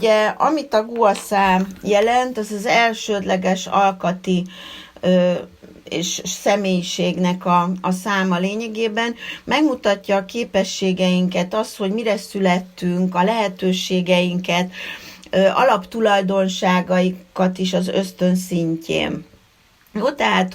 Ugye, amit a guaszám jelent, az az elsődleges alkati és személyiségnek a száma lényegében, megmutatja a képességeinket, azt, hogy mire születtünk, a lehetőségeinket, alaptulajdonságaikat is az ösztön szintjén. Jó, tehát,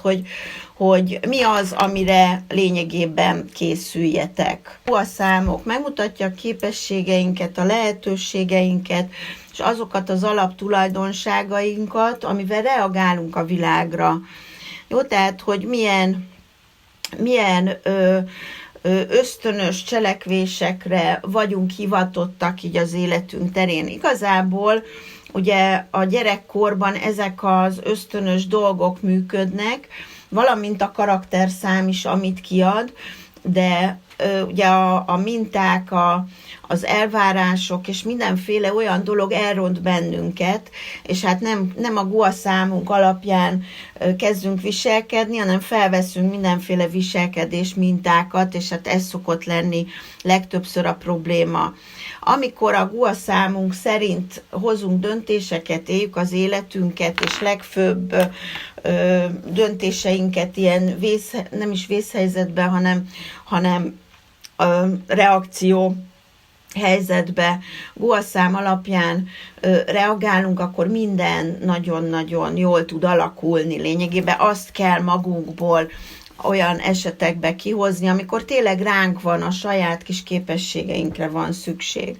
hogy mi az, amire lényegében készüljetek. A számok megmutatja a képességeinket, a lehetőségeinket, és azokat az alaptulajdonságainkat, amivel reagálunk a világra. Jó, tehát, hogy milyen ösztönös cselekvésekre vagyunk hivatottak így az életünk terén. Igazából ugye a gyerekkorban ezek az ösztönös dolgok működnek, valamint a karakterszám is, amit kiad, de ugye a minták, az elvárások és mindenféle olyan dolog elront bennünket, és hát nem a guaszámunk alapján kezdünk viselkedni, hanem felveszünk mindenféle viselkedés mintákat, és hát ez szokott lenni legtöbbször a probléma. Amikor a guaszámunk szerint hozunk döntéseket, éljük az életünket, és legfőbb döntéseinket ilyen nem is vészhelyzetben, hanem reakció helyzetbe guaszám alapján reagálunk, akkor minden nagyon-nagyon jól tud alakulni. Lényegében azt kell magunkból olyan esetekbe kihozni, amikor tényleg ránk van, a saját kis képességeinkre van szükség.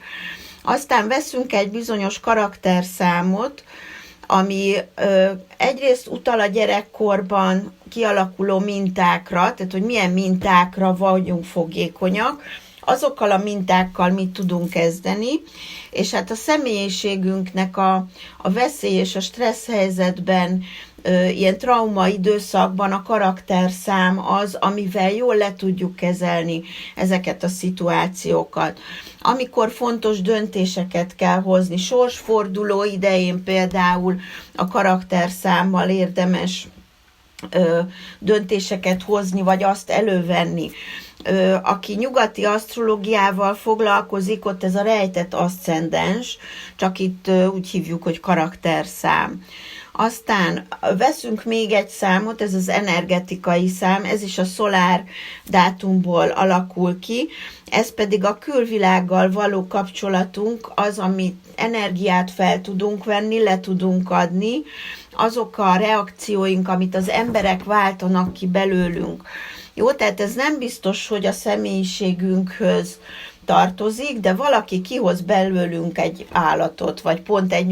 Aztán veszünk egy bizonyos karakterszámot, ami egyrészt utal a gyerekkorban kialakuló mintákra, tehát hogy milyen mintákra vagyunk fogékonyak, azokkal a mintákkal mit tudunk kezdeni, és hát a személyiségünknek a veszély és a stressz helyzetben, ilyen trauma időszakban a karakterszám az, amivel jól le tudjuk kezelni ezeket a szituációkat. Amikor fontos döntéseket kell hozni, sorsforduló idején például a karakterszámmal érdemes döntéseket hozni, vagy azt elővenni. Aki nyugati asztrológiával foglalkozik, ott ez a rejtett aszcendens, csak itt úgy hívjuk, hogy karakterszám. Aztán veszünk még egy számot, ez az energetikai szám, ez is a szolár dátumból alakul ki, ez pedig a külvilággal való kapcsolatunk, az, amit energiát fel tudunk venni, le tudunk adni, azok a reakcióink, amit az emberek váltanak ki belőlünk. Jó, tehát ez nem biztos, hogy a személyiségünkhöz tartozik, de valaki kihoz belőlünk egy állatot, vagy pont egy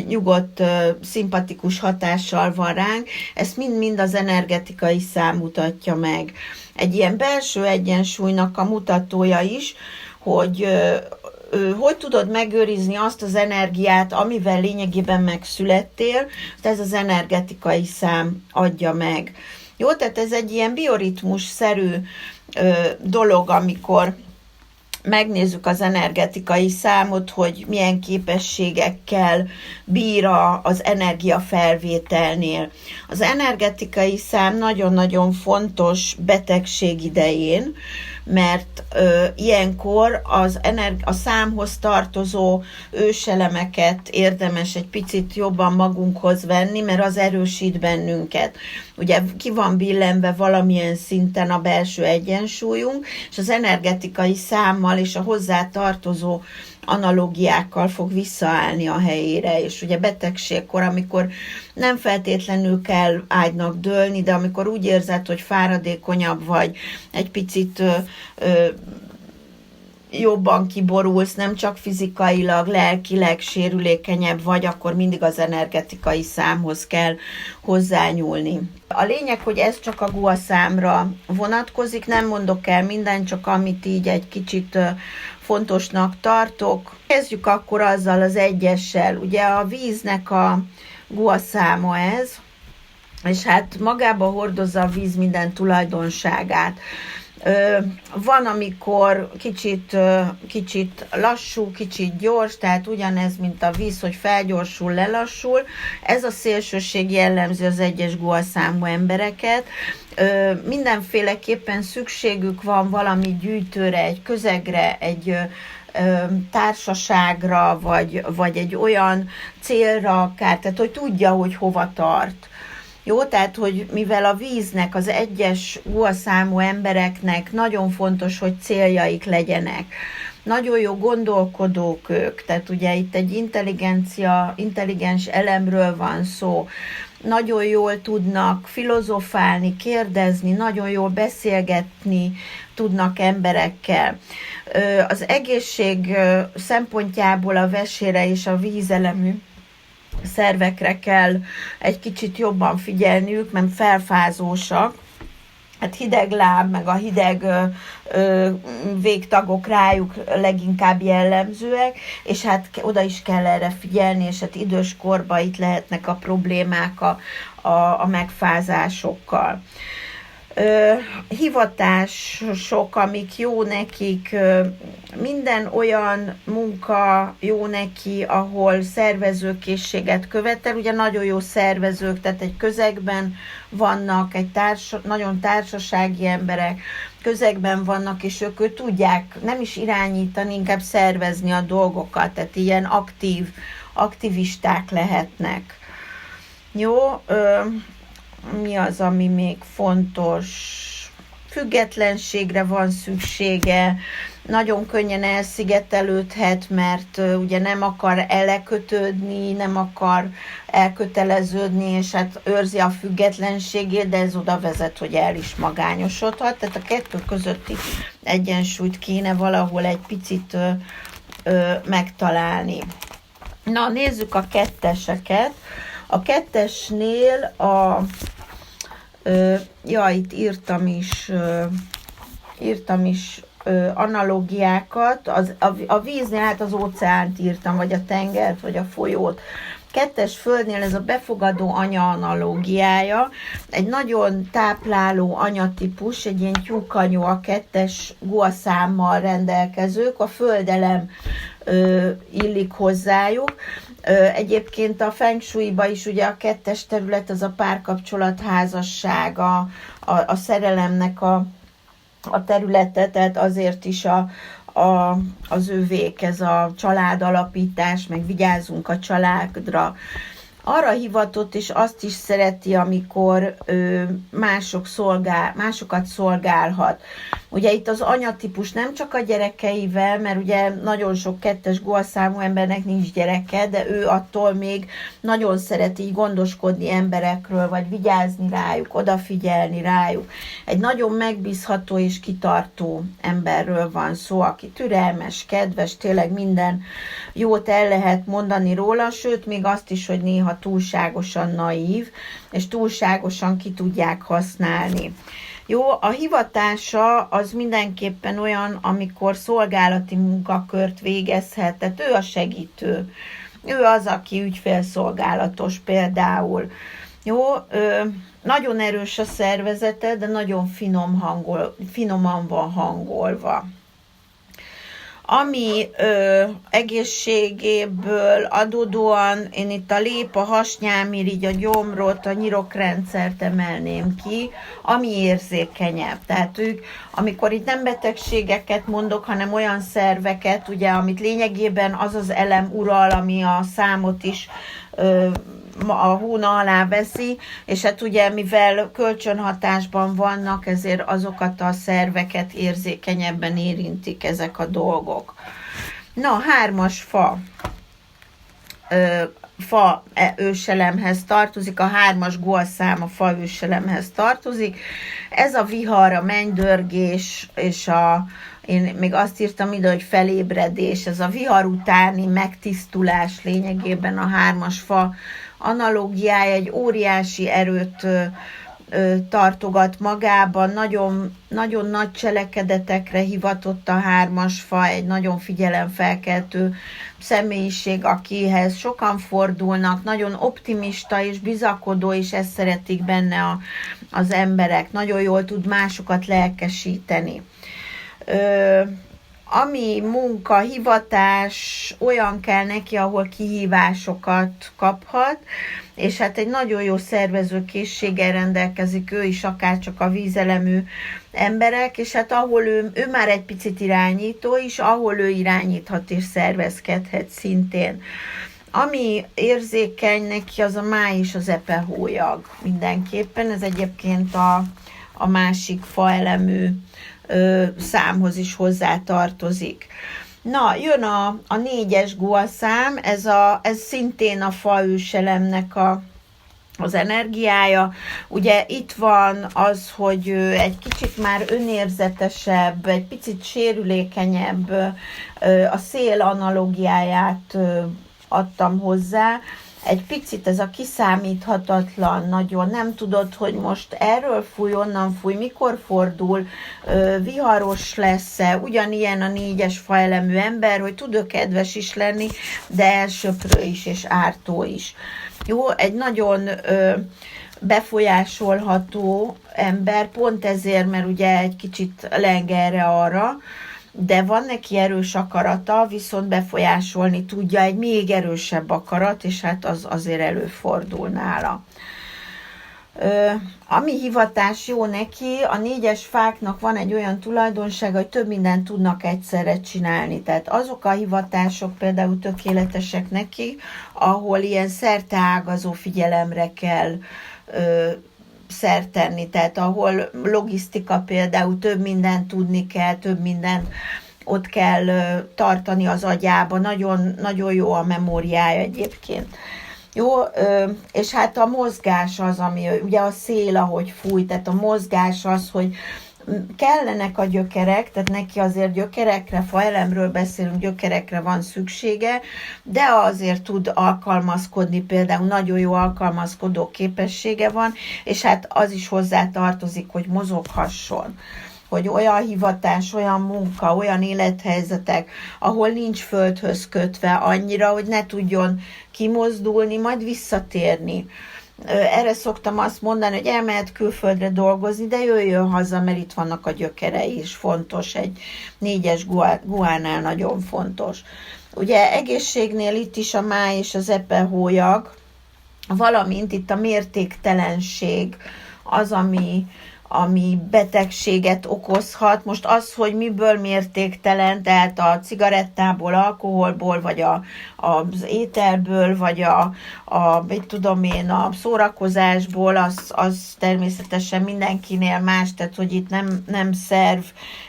nyugodt, szimpatikus hatással van ránk, ezt mind-mind az energetikai szám mutatja meg. Egy ilyen belső egyensúlynak a mutatója is, hogy tudod megőrizni azt az energiát, amivel lényegében megszülettél, ez az energetikai szám adja meg. Jó, tehát ez egy ilyen bioritmus-szerű dolog, amikor megnézzük az energetikai számot, hogy milyen képességekkel bír az energiafelvételnél. Az energetikai szám nagyon-nagyon fontos betegség idején, mert ilyenkor a számhoz tartozó őselemeket érdemes egy picit jobban magunkhoz venni, mert az erősít bennünket. Ugye ki van billenve valamilyen szinten a belső egyensúlyunk, és az energetikai számmal és a hozzá tartozó analógiákkal fog visszaállni a helyére, és ugye betegségkor, amikor nem feltétlenül kell ágynak dőlni, de amikor úgy érzed, hogy fáradékonyabb vagy, egy picit jobban kiborulsz, nem csak fizikailag, lelkileg sérülékenyebb vagy, akkor mindig az energetikai számhoz kell hozzányúlni. A lényeg, hogy ez csak a guaszámra vonatkozik, nem mondok el mindent, csak amit így egy kicsit fontosnak tartok. Kezdjük akkor azzal az egyessel. Ugye a víznek a guaszáma ez, és hát magába hordozza a víz minden tulajdonságát. Van, amikor kicsit lassú, kicsit gyors, tehát ugyanez, mint a víz, hogy felgyorsul, lelassul. Ez a szélsőség jellemzi az egyes guaszámú embereket. Mindenféleképpen szükségük van valami gyűjtőre, egy közegre, társaságra, vagy egy olyan célra akár, tehát hogy tudja, hogy hova tart. Jó, tehát, hogy mivel a víznek, az egyes guaszámú embereknek nagyon fontos, hogy céljaik legyenek. Nagyon jó gondolkodók ők, tehát ugye itt egy intelligens elemről van szó. Nagyon jól tudnak filozofálni, kérdezni, nagyon jól beszélgetni tudnak emberekkel. Az egészség szempontjából a vesére és a vízelemű szervekre kell egy kicsit jobban figyelniük, mert felfázósak. Hát hideg láb, meg a hideg végtagok rájuk leginkább jellemzőek, és hát oda is kell erre figyelni, és hát idős korban itt lehetnek a problémák a megfázásokkal. Hivatások, amik jó nekik, minden olyan munka jó neki, ahol szervezőkészséget követel, ugye nagyon jó szervezők, tehát egy közegben vannak, nagyon társasági emberek, közegben vannak, és ők tudják nem is irányítani, inkább szervezni a dolgokat, tehát ilyen aktivisták lehetnek. Jó, mi az, ami még fontos? Függetlenségre van szüksége, nagyon könnyen elszigetelődhet, mert ugye nem akar elekötődni, nem akar elköteleződni, és hát őrzi a függetlenségét, de ez oda vezet, hogy el is magányosodhat. Tehát a kettő közötti egyensúlyt kéne valahol egy picit megtalálni. Na, nézzük a ketteseket. A kettesnél itt írtam is analógiákat. A víznél hát az óceánt írtam, vagy a tengert, vagy a folyót. Kettes földnél ez a befogadó anya analógiája, egy nagyon tápláló anyatípus, egy ilyen tyúkanyú, a kettes guaszámmal rendelkezők, a földelem illik hozzájuk. Egyébként a Feng Shui-ba is ugye a kettes terület az a párkapcsolat, házasság, a szerelemnek a területe, tehát azért is az övék, ez a családalapítás, meg vigyázzunk a családra. Arra hivatott, és azt is szereti, amikor másokat szolgálhat. Ugye itt az anyatípus nem csak a gyerekeivel, mert ugye nagyon sok kettes guaszámú embernek nincs gyereke, de ő attól még nagyon szereti így gondoskodni emberekről, vagy vigyázni rájuk, odafigyelni rájuk. Egy nagyon megbízható és kitartó emberről van szó, aki türelmes, kedves, tényleg minden jót el lehet mondani róla, sőt, még azt is, hogy néha túlságosan naív, és túlságosan ki tudják használni. Jó, a hivatása az mindenképpen olyan, amikor szolgálati munkakört végezhet, tehát ő a segítő. Ő az, aki ügyfélszolgálatos például. Jó, nagyon erős a szervezete, de nagyon finoman van hangolva. Ami egészségéből adódóan, én itt a lép, a hasnyálmirigy, a gyomrot, a nyirokrendszert emelném ki, ami érzékenyebb. Tehát ők, amikor itt nem betegségeket mondok, hanem olyan szerveket, ugye, amit lényegében az az elem ural, ami a számot is a hóna alá veszi, és hát ugye mivel kölcsönhatásban vannak, ezért azokat a szerveket érzékenyebben érintik ezek a dolgok. Na, 3-as fa őselemhez tartozik, a 3-as guaszám a fa őselemhez tartozik. Ez a vihar, a mennydörgés, és én még azt írtam ide, hogy felébredés, ez a vihar utáni megtisztulás lényegében a 3-as fa analógiája, egy óriási erőt tartogat magában, nagyon, nagyon nagy cselekedetekre hivatott a 3-as fa, egy nagyon figyelemfelkeltő személyiség, akihez sokan fordulnak, nagyon optimista és bizakodó, és ezt szeretik benne az emberek, nagyon jól tud másokat lelkesíteni. ami munka, hivatás, olyan kell neki, ahol kihívásokat kaphat, és hát egy nagyon jó szervezőkészséggel rendelkezik ő is, akárcsak a vízelemű emberek, és hát ahol ő már egy picit irányító is, ahol ő irányíthat és szervezkedhet szintén. Ami érzékeny neki, az a máj és az epehólyag mindenképpen, ez egyébként a másik faelemű számhoz is hozzá tartozik. Na, jön a 4-es guaszám, ez szintén a faőselemnek az energiája. Ugye itt van az, hogy egy kicsit már önérzetesebb, egy picit sérülékenyebb, a szél analógiáját adtam hozzá. Egy picit ez a kiszámíthatatlan, nagyon nem tudod, hogy most erről fúj, onnan fúj, mikor fordul, viharos lesz-e, ugyanilyen a 4-es faelemű ember, hogy tud kedves is lenni, de elsöprő is és ártó is. Jó, egy nagyon befolyásolható ember, pont ezért, mert ugye egy kicsit leng erre-arra, de van neki erős akarata, viszont befolyásolni tudja egy még erősebb akarat, és hát az azért előfordul nála. Ami hivatás jó neki, a 4-es fáknak van egy olyan tulajdonsága, hogy több mindent tudnak egyszerre csinálni. Tehát azok a hivatások például tökéletesek neki, ahol ilyen szerteágazó figyelemre kell szert tenni, tehát ahol logisztika például több mindent tudni kell, több mindent ott kell tartani az agyába, nagyon, nagyon jó a memóriája egyébként. Jó, és hát a mozgás az, ami ugye a szél, ahogy fúj, tehát a mozgás az, hogy kellenek a gyökerek, tehát neki azért gyökerekre, faelemről beszélünk, gyökerekre van szüksége, de azért tud alkalmazkodni, például nagyon jó alkalmazkodó képessége van, és hát az is hozzá tartozik, hogy mozoghasson, hogy olyan hivatás, olyan munka, olyan élethelyzetek, ahol nincs földhöz kötve annyira, hogy ne tudjon kimozdulni, majd visszatérni. Erre szoktam azt mondani, hogy elmehet külföldre dolgozni, de jöjjön haza, mert itt vannak a gyökerei is, fontos, egy 4-es guánál nagyon fontos. Ugye egészségnél itt is a máj és az epehólyag, valamint itt a mértéktelenség az, ami betegséget okozhat. Most az, hogy miből mértéktelen, tehát a cigarettából, alkoholból, vagy az ételből, vagy mit tudom én, a szórakozásból, az természetesen mindenkinél más, tehát hogy itt nem szerv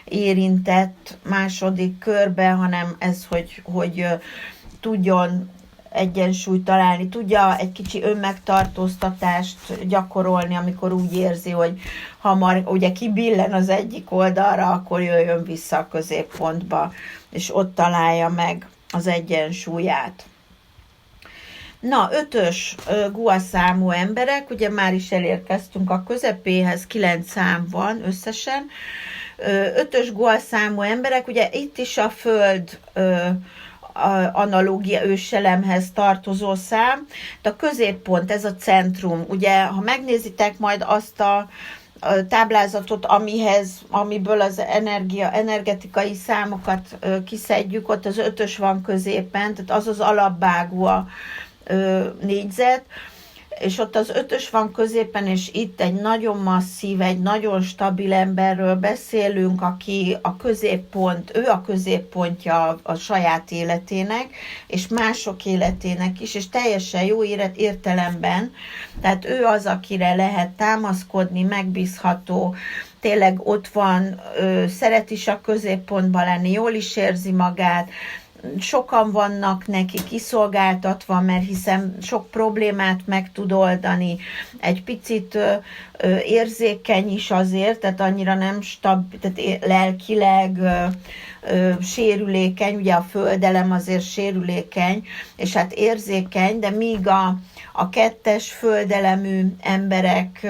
érintett második körbe, hanem ez, hogy tudjon egyensúlyt találni, tudja egy kicsi önmegtartóztatást gyakorolni, amikor úgy érzi, hogy hamar ugye kibillen az egyik oldalra, akkor jöjjön vissza a középpontba, és ott találja meg az egyensúlyát. Na, 5-ös guaszámú emberek, ugye már is elérkeztünk a közepéhez, 9 szám van összesen. 5-ös guaszámú emberek, ugye itt is a Föld analógia őselemhez tartozó szám, de a középpont, ez a centrum. Ugye, ha megnézitek majd azt a táblázatot, amiből az energetikai számokat kiszedjük, ott az 5-ös van középen, tehát az az alapvágú a négyzet, és ott az 5-ös van középen, és itt egy nagyon masszív, egy nagyon stabil emberről beszélünk, aki a középpont, ő a középpontja a saját életének, és mások életének is, és teljesen jó értelemben, tehát ő az, akire lehet támaszkodni, megbízható, tényleg ott van, szeret is a középpontban lenni, jól is érzi magát, sokan vannak neki kiszolgáltatva, mert hiszen sok problémát meg tud oldani, egy picit érzékeny is azért, tehát annyira nem tehát lelkileg sérülékeny, ugye a földelem azért sérülékeny, és hát érzékeny, de míg a 2-es földelemű emberek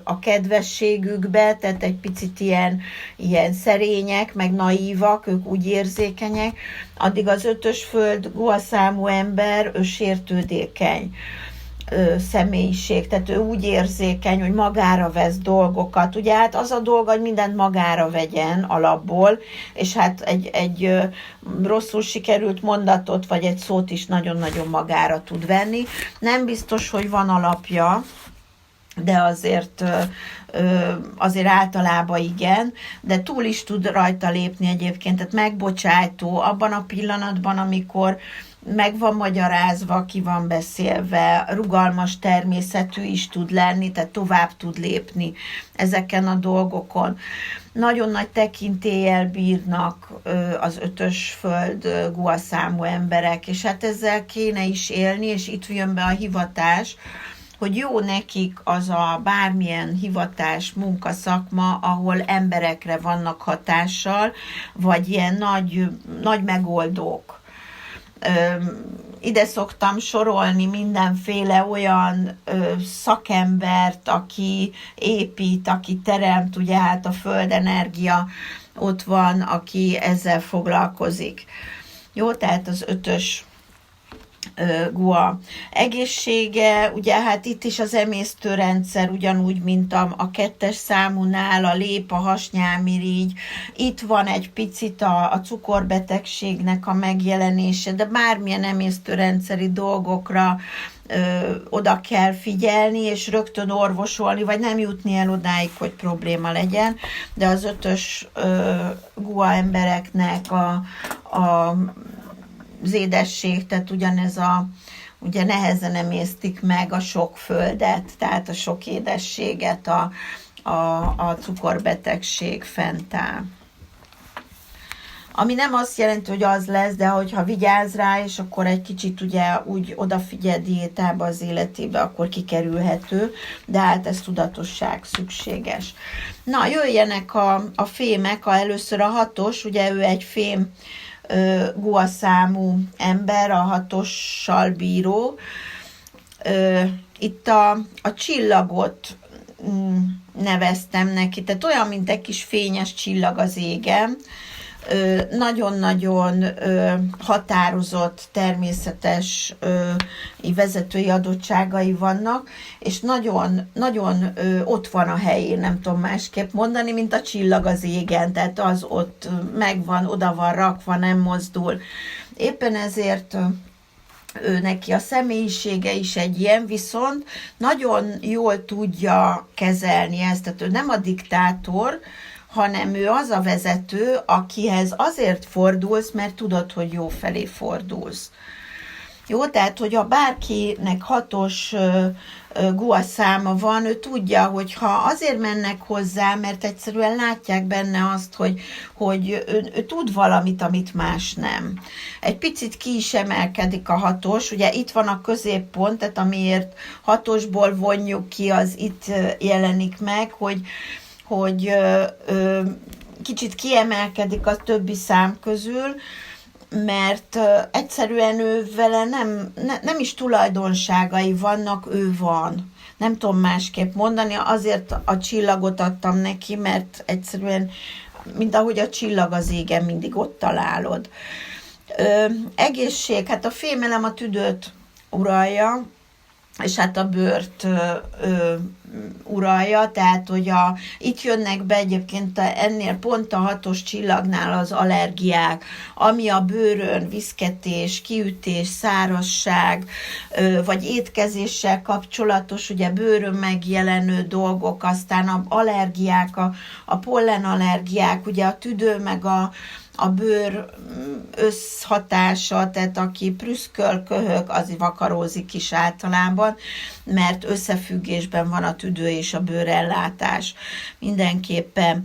a kedvességükbe, tehát egy picit ilyen szerények, meg naívak, ők úgy érzékenyek, addig az 5-ös föld guaszámú ember, ő sértődékeny. személyiség, tehát ő úgy érzékeny, hogy magára vesz dolgokat. Ugye hát az a dolga, hogy mindent magára vegyen alapból, és hát egy rosszul sikerült mondatot, vagy egy szót is nagyon-nagyon magára tud venni. Nem biztos, hogy van alapja, de azért általában igen, de túl is tud rajta lépni egyébként, tehát megbocsájtó abban a pillanatban, amikor meg van magyarázva, ki van beszélve, rugalmas természetű is tud lenni, tehát tovább tud lépni ezeken a dolgokon. Nagyon nagy tekintéllyel bírnak az 5-ös föld guaszámú emberek, és hát ezzel kéne is élni, és itt jön be a hivatás, hogy jó nekik az a bármilyen hivatás, munkaszakma, ahol emberekre vannak hatással, vagy ilyen nagy megoldók. Ide szoktam sorolni mindenféle olyan szakembert, aki épít, aki teremt, ugye hát a földenergia ott van, aki ezzel foglalkozik. Jó, tehát az 5-ös gua egészsége, ugye hát itt is az emésztőrendszer ugyanúgy, mint a 2-es számúnál, a lép, a hasnyálmirigy, itt van egy picit a cukorbetegségnek a megjelenése, de bármilyen emésztőrendszeri dolgokra oda kell figyelni, és rögtön orvosolni, vagy nem jutni el odáig, hogy probléma legyen, de az 5-ös gua embereknek az édesség, tehát ugyanez ugye nehezen emésztik meg a sok földet, tehát a sok édességet a cukorbetegség fent áll. Ami nem azt jelenti, hogy az lesz, de hogyha vigyáz rá, és akkor egy kicsit ugye úgy odafigyel diétába az életébe, akkor kikerülhető, de hát ez tudatosság szükséges. Na, jöjjenek a fémek, először a 6-os, ugye ő egy fém guaszámú ember, a 6-ossal bíró. Itt a csillagot neveztem neki, tehát olyan, mint egy kis fényes csillag az égen, nagyon-nagyon határozott, természetes vezetői adottságai vannak, és nagyon ott van a helyén, nem tudom másképp mondani, mint a csillag az égen, tehát az ott megvan, oda van rakva, nem mozdul. Éppen ezért ő neki a személyisége is egy ilyen, viszont nagyon jól tudja kezelni ezt, tehát ő nem a diktátor, hanem ő az a vezető, akihez azért fordulsz, mert tudod, hogy jó felé fordulsz. Jó, tehát, hogyha bárkinek 6-os gua száma van, ő tudja, hogy ha azért mennek hozzá, mert egyszerűen látják benne azt, hogy ő tud valamit, amit más nem. Egy picit ki is emelkedik a 6-os, ugye itt van a középpont, tehát amiért 6-osból vonjuk ki, az itt jelenik meg, hogy kicsit kiemelkedik a többi szám közül, mert egyszerűen ő vele nem is tulajdonságai vannak, ő van. Nem tudom másképp mondani, azért a csillagot adtam neki, mert egyszerűen, mint ahogy a csillag az égen, mindig ott találod. Egészség, hát a fémelem a tüdőt uralja, és hát a bőrt uralja, tehát hogy itt jönnek be egyébként ennél pont a 6-os csillagnál az allergiák, ami a bőrön viszketés, kiütés, szárazság, vagy étkezéssel kapcsolatos, ugye bőrön megjelenő dolgok, aztán a allergiák, a pollenallergiák, ugye a tüdő meg a bőr összhatása, tehát aki prüszköl, köhög, az vakarózik is általában, mert összefüggésben van a tüdő és a bőrellátás. Mindenképpen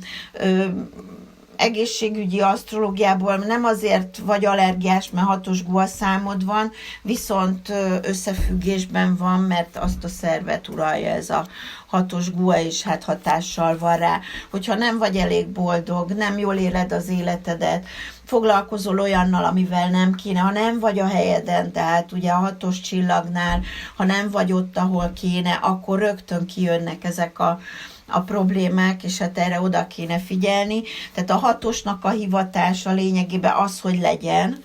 egészségügyi asztrológiából nem azért vagy allergiás, mert 6-os gua számod van, viszont összefüggésben van, mert azt a szervet uralja ez a 6-os gua, és hát hatással van rá. Hogyha nem vagy elég boldog, nem jól éled az életedet, foglalkozol olyannal, amivel nem kéne, ha nem vagy a helyeden, tehát ugye a 6-os csillagnál, ha nem vagy ott, ahol kéne, akkor rögtön kijönnek ezek a problémák, és hát erre oda kéne figyelni. Tehát a 6-osnak a hivatása lényegében az, hogy legyen,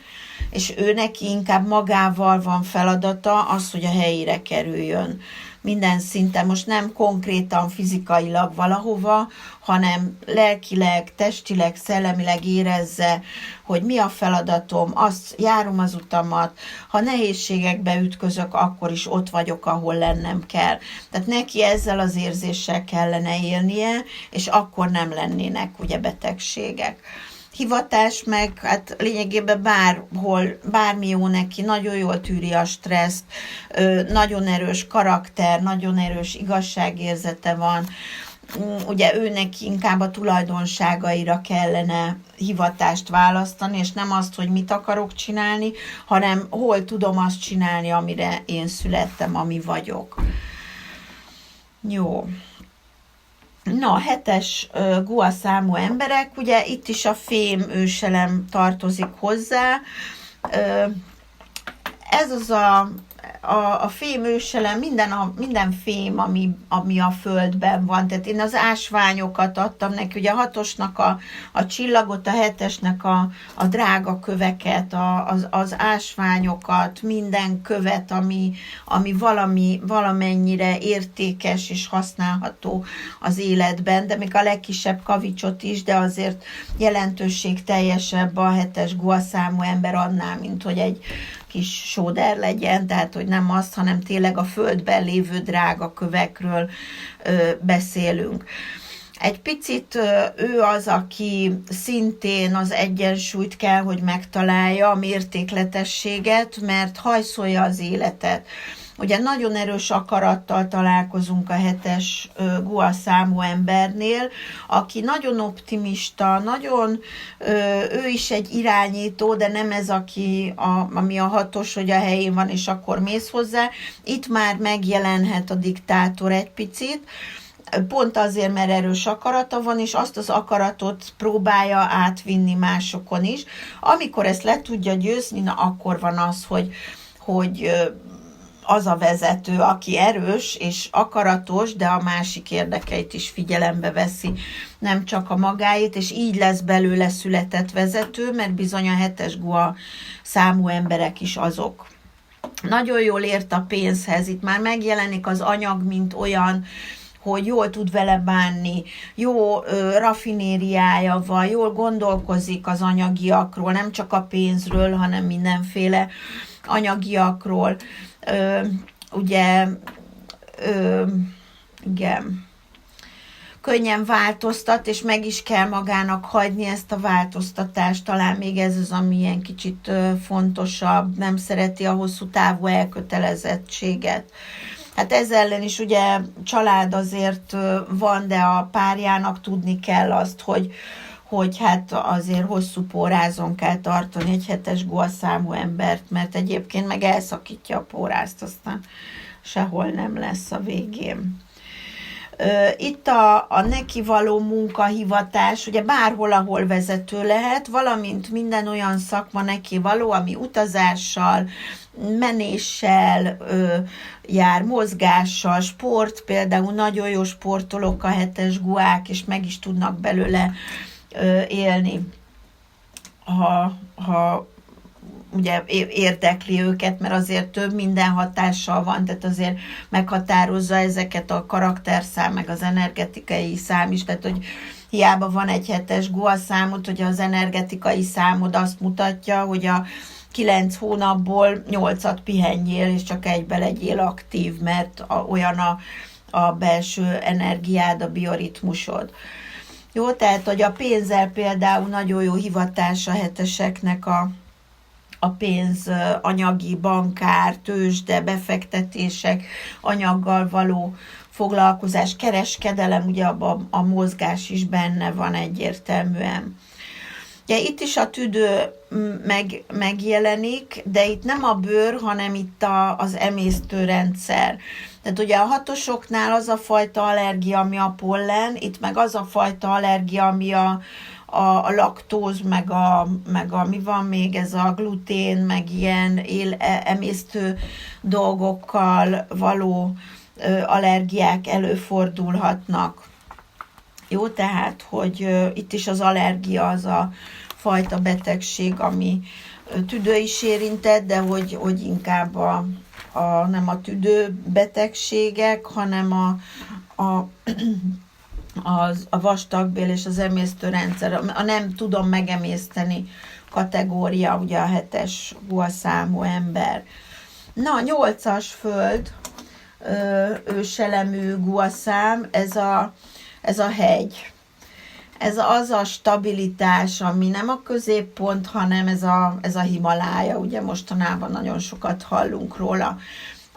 és ő neki inkább magával van feladata az, hogy a helyére kerüljön. Minden szinten, most nem konkrétan fizikailag valahova, hanem lelkileg, testileg, szellemileg érezze, hogy mi a feladatom, azt járom az utamat, ha nehézségekbe ütközök, akkor is ott vagyok, ahol lennem kell. Tehát neki ezzel az érzéssel kellene élnie, és akkor nem lennének ugye betegségek. Hivatás meg, hát lényegében bárhol, bármi jó neki, nagyon jól tűri a stresszt, nagyon erős karakter, nagyon erős igazságérzete van. Ugye ő neki inkább a tulajdonságaira kellene hivatást választani, és nem azt, hogy mit akarok csinálni, hanem hol tudom azt csinálni, amire én születtem, ami vagyok. Jó. Na, 7-es Gua számú emberek, ugye itt is a fém őselem tartozik hozzá. Ez az a fém őselem, minden fém, ami a földben van. Tehát én az ásványokat adtam neki, ugye a 6-osnak a csillagot, a 7-esnek a drága köveket, az ásványokat, minden követ, ami valamennyire értékes és használható az életben, de még a legkisebb kavicsot is, de azért jelentőségteljesebb a 7-es Gua számú ember annál, mint hogy egy kis sóder legyen, tehát hogy nem azt, hanem tényleg a földben lévő drága kövekről beszélünk. Egy picit ő az, aki szintén az egyensúlyt kell, hogy megtalálja, a mértékletességet, mert hajszolja az életet. Ugye nagyon erős akarattal találkozunk a 7-es Gua számú embernél, aki nagyon optimista, ő is egy irányító, de nem ez, ami a 6-os, hogy a helyén van, és akkor mész hozzá. Itt már megjelenhet a diktátor egy picit, pont azért, mert erős akarata van, és azt az akaratot próbálja átvinni másokon is. Amikor ezt le tudja győzni, na akkor van az, hogy az a vezető, aki erős és akaratos, de a másik érdekeit is figyelembe veszi, nem csak a magáét, és így lesz belőle született vezető, mert bizony a 7-es Gua számú emberek is azok. Nagyon jól ért a pénzhez, itt már megjelenik az anyag, mint olyan, hogy jól tud vele bánni, jó raffinériája van, jól gondolkozik az anyagiakról, nem csak a pénzről, hanem mindenféle anyagiakról. Ugye, igen, könnyen változtat, és meg is kell magának hagyni ezt a változtatást, talán még ez az, ami ilyen kicsit fontosabb, nem szereti a hosszú távú elkötelezettséget. Hát ez ellen is ugye család azért van, de a párjának tudni kell azt, hogy hát azért hosszú pórázon kell tartani egy 7-es Gua számú embert, mert egyébként meg elszakítja a pórázt, aztán sehol nem lesz a végén. Itt a neki való munkahivatás, ugye bárhol, ahol vezető lehet, valamint minden olyan szakma neki való, ami utazással, menéssel jár, mozgással, sport, például nagyon jó sportolók a 7-es Guák, és meg is tudnak belőle élni, ha ugye érdekli őket, mert azért több minden hatással van, tehát azért meghatározza ezeket a karakterszám, meg az energetikai szám is, tehát hogy hiába van egy 7-es Gua számod, hogy az energetikai számod azt mutatja, hogy a 9 hónapból 8-at pihenjél, és csak egybe legyél aktív, mert olyan a belső energiád, a bioritmusod. Jó, tehát, hogy a pénzzel például nagyon jó hivatás a 7-eseknek a pénz, anyagi, bankár, tőzsde, befektetések, anyaggal való foglalkozás, kereskedelem, ugye abban a mozgás is benne van egyértelműen. Ugye itt is a tüdő megjelenik, de itt nem a bőr, hanem itt az emésztőrendszer. Tehát ugye a 6-osoknál az a fajta allergia, ami a pollen, itt meg az a fajta allergia, ami a laktóz, meg a mi van még, ez a glutén, meg ilyen emésztő dolgokkal való allergiák előfordulhatnak. Jó, tehát, hogy itt is az allergia az a fajta betegség, tüdő is érintett, de hogy inkább nem a tüdőbetegségek, hanem a vastagbél és az emésztőrendszer, a nem tudom megemészteni kategória, ugye a 7-es guaszámú ember. Na, a 8-as föld, őselemű guaszám, ez a hegy. Ez az a stabilitás, ami nem a középpont, hanem ez a Himalája, ugye mostanában nagyon sokat hallunk róla.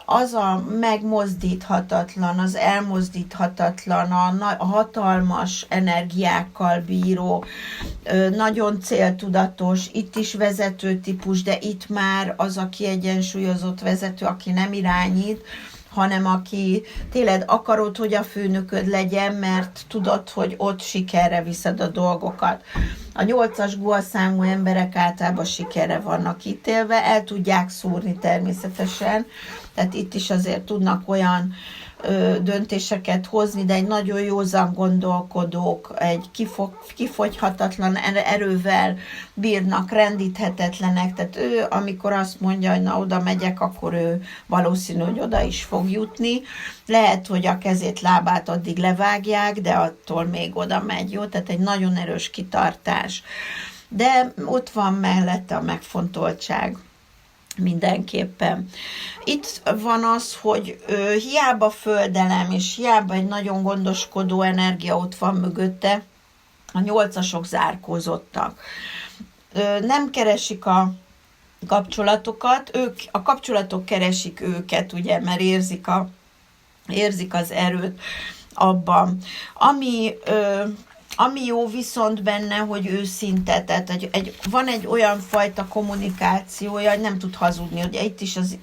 Az a megmozdíthatatlan, az elmozdíthatatlan, a hatalmas energiákkal bíró, nagyon céltudatos, itt is vezetőtípus, de itt már az a kiegyensúlyozott vezető, aki nem irányít, hanem aki tényleg akarod, hogy a főnököd legyen, mert tudod, hogy ott sikerre viszed a dolgokat. A 8-as guaszámú emberek általában sikerre vannak ítélve, el tudják szúrni természetesen, tehát itt is azért tudnak olyan döntéseket hozni, de egy nagyon józan gondolkodók, egy kifogyhatatlan erővel bírnak, rendíthetetlenek, tehát ő, amikor azt mondja, hogy na oda megyek, akkor ő valószínű, hogy oda is fog jutni. Lehet, hogy a kezét, lábát addig levágják, de attól még oda megy, jó? Tehát egy nagyon erős kitartás. De ott van mellette a megfontoltság. Mindenképpen. Itt van az, hogy hiába földelem, és hiába egy nagyon gondoskodó energia ott van mögötte, a 8-asok zárkózottak. Nem keresik a kapcsolatokat, a kapcsolatok keresik őket, ugye, mert érzik az erőt abban. Ami jó viszont benne, hogy őszinte, tehát van egy olyan fajta kommunikációja, hogy nem tud hazudni, hogy itt is az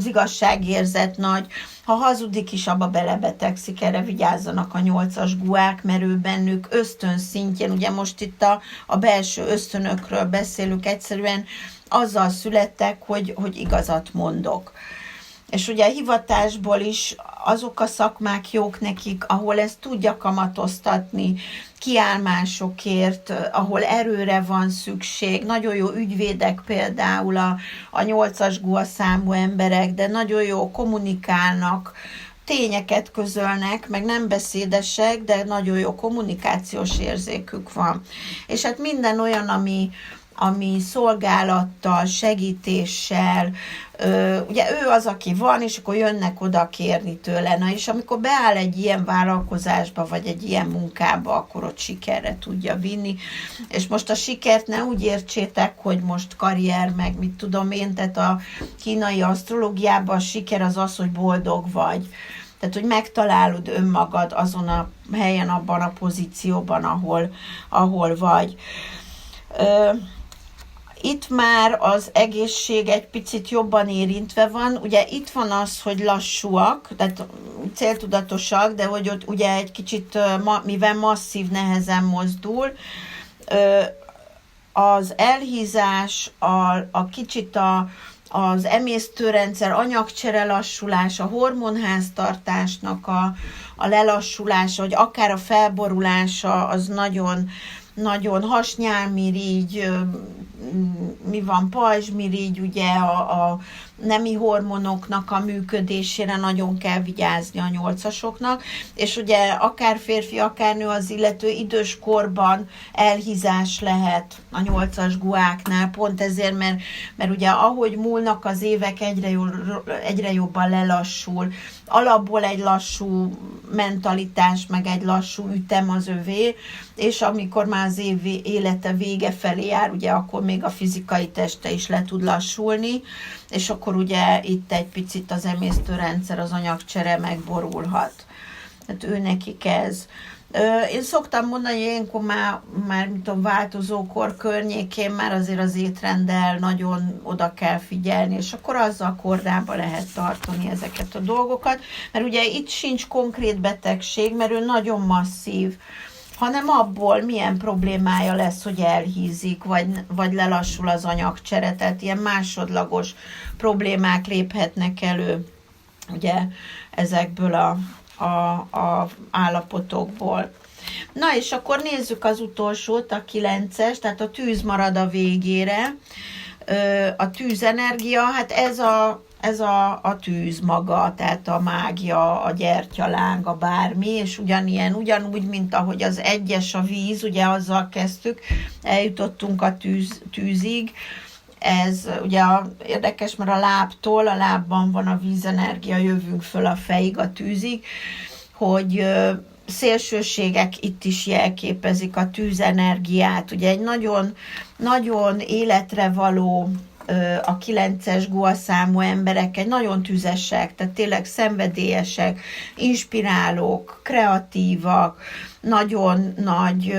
igazságérzet nagy, ha hazudik is, abba belebetegszik, erre vigyázzanak a 8-as guák, mert ő bennük ösztön szintjén, ugye most itt a belső ösztönökről beszélünk, egyszerűen azzal születtek, hogy igazat mondok. És ugye a hivatásból is azok a szakmák jók nekik, ahol ezt tudja kamatoztatni, kiállmásokért, ahol erőre van szükség, nagyon jó ügyvédek például a 8-as guaszámú emberek, de nagyon jó kommunikálnak, tényeket közölnek, meg nem beszédesek, de nagyon jó kommunikációs érzékük van. És hát minden olyan, ami szolgálattal, segítéssel, ugye ő az, aki van, és akkor jönnek oda kérni tőle. Na, és amikor beáll egy ilyen vállalkozásba, vagy egy ilyen munkába, akkor ott sikerre tudja vinni. És most a sikert ne úgy értsétek, hogy most karrier, meg mit tudom én, tehát a kínai asztrológiában a siker az, hogy boldog vagy. Tehát, hogy megtalálod önmagad azon a helyen, abban a pozícióban, ahol vagy. Itt már az egészség egy picit jobban érintve van. Ugye itt van az, hogy lassúak, tehát céltudatosak, de hogy ott ugye egy kicsit, mivel masszív, nehezen mozdul, az elhízás, a kicsit az emésztőrendszer anyagcsere lassulása, a hormonháztartásnak a lelassulása, hogy akár a felborulása, az nagyon, nagyon hasnyálmirigy, mi van, pajzsmirigy, ugye a nemi hormonoknak a működésére nagyon kell vigyázni a 8-asoknak, és ugye akár férfi, akár nő az illető idős korban elhízás lehet a 8-as guáknál, pont ezért, mert ugye ahogy múlnak az évek, egyre jobban lelassul, alapból egy lassú mentalitás, meg egy lassú ütem az övé, és amikor már az év élete vége felé jár, ugye akkor még a fizikai teste is le tud lassulni, és akkor ugye itt egy picit az emésztőrendszer, az anyagcsere megborulhat. Tehát ő nekik ez. Én szoktam mondani, hogy ilyenkor már mit tudom, változókor környékén már azért az étrenddel nagyon oda kell figyelni, és akkor azzal kordában lehet tartani ezeket a dolgokat, mert ugye itt sincs konkrét betegség, mert ő nagyon masszív, hanem abból milyen problémája lesz, hogy elhízik, vagy lelassul az anyagcsere, tehát ilyen másodlagos problémák léphetnek elő ugye ezekből a állapotokból. Na és akkor nézzük az utolsót, a 9-es, tehát a tűz marad a végére. A tűzenergia, hát ez a tűz maga, tehát a mágia, a gyertyaláng, a bármi, és ugyanúgy, mint ahogy az 1-es a víz, ugye azzal kezdtük, eljutottunk a tűzig. Ez ugye érdekes, mert a lábban van a vízenergia, jövünk föl a fejig, a tűzig, hogy szélsőségek itt is jelképezik a tűzenergiát. Ugye egy nagyon, nagyon életre való a 9-es góaszámú emberek egy nagyon tüzesek, tehát tényleg szenvedélyesek, inspirálók, kreatívak, nagyon nagy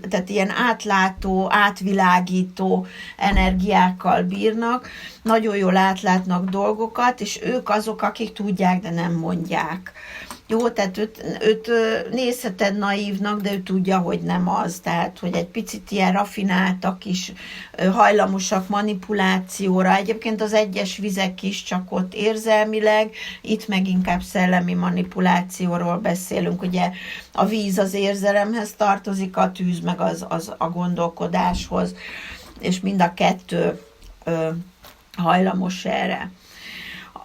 tehát ilyen átlátó, átvilágító energiákkal bírnak, nagyon jól átlátnak dolgokat, és ők azok, akik tudják, de nem mondják. Jó, tehát őt nézheted naívnak, de ő tudja, hogy nem az. Tehát, hogy egy picit ilyen rafináltak is, hajlamosak manipulációra. Egyébként az 1-es vizek is csak ott érzelmileg, itt meg inkább szellemi manipulációról beszélünk. Ugye a víz az érzelemhez tartozik, a tűz meg az a gondolkodáshoz, és mind a kettő hajlamos erre.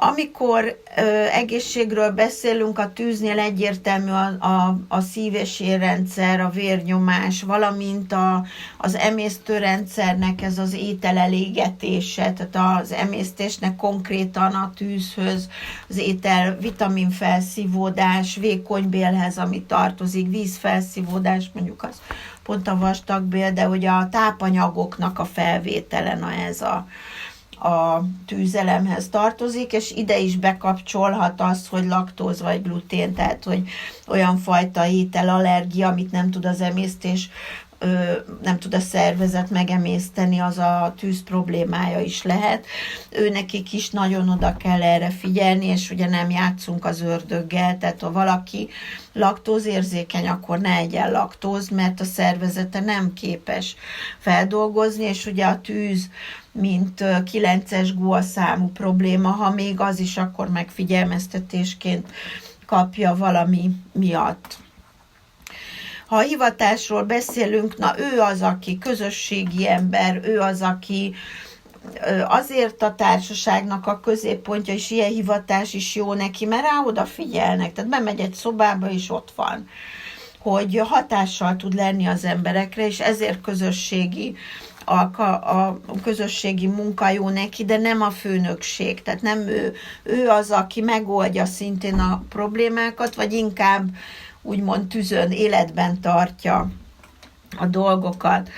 Amikor egészségről beszélünk, a tűznél egyértelmű a szív- és érrendszer, a vérnyomás, valamint az emésztőrendszernek ez az ételelégetése, tehát az emésztésnek konkrétan a tűzhöz, az étel vitaminfelszívódás, vékonybélhez, ami tartozik, vízfelszívódás, mondjuk az pont a vastagbél, de hogy a tápanyagoknak a felvétele, na ez a tűzelemhez tartozik, és ide is bekapcsolhat az, hogy laktóz vagy glutén, tehát hogy olyan fajta ételallergia, amit nem tud az emésztés, nem tud a szervezet megemészteni, az a tűz problémája is lehet. Nekik is nagyon oda kell erre figyelni, és ugye nem játszunk az ördöggel, tehát ha valaki laktózérzékeny, akkor ne egyen laktóz, mert a szervezete nem képes feldolgozni, és ugye a tűz, mint 9-es góaszámú probléma, ha még az is, akkor meg figyelmeztetésként kapja valami miatt. Ha a hivatásról beszélünk, na ő az, aki közösségi ember, ő az, aki azért a társaságnak a középpontja, és ilyen hivatás is jó neki, mert rá odafigyelnek, tehát bemegy egy szobába, és ott van, hogy hatással tud lenni az emberekre, és ezért a közösségi munka jó neki, de nem a főnökség, tehát nem ő az, aki megoldja szintén a problémákat, vagy inkább úgymond tűzön, életben tartja a dolgokat.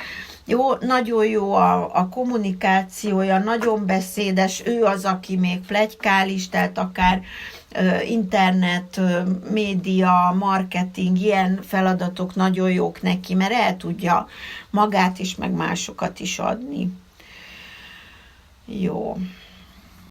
Jó, nagyon jó a kommunikációja, nagyon beszédes, ő az, aki még pletykál is, tehát akár internet, média, marketing, ilyen feladatok nagyon jók neki, mert el tudja magát is, meg másokat is adni. Jó.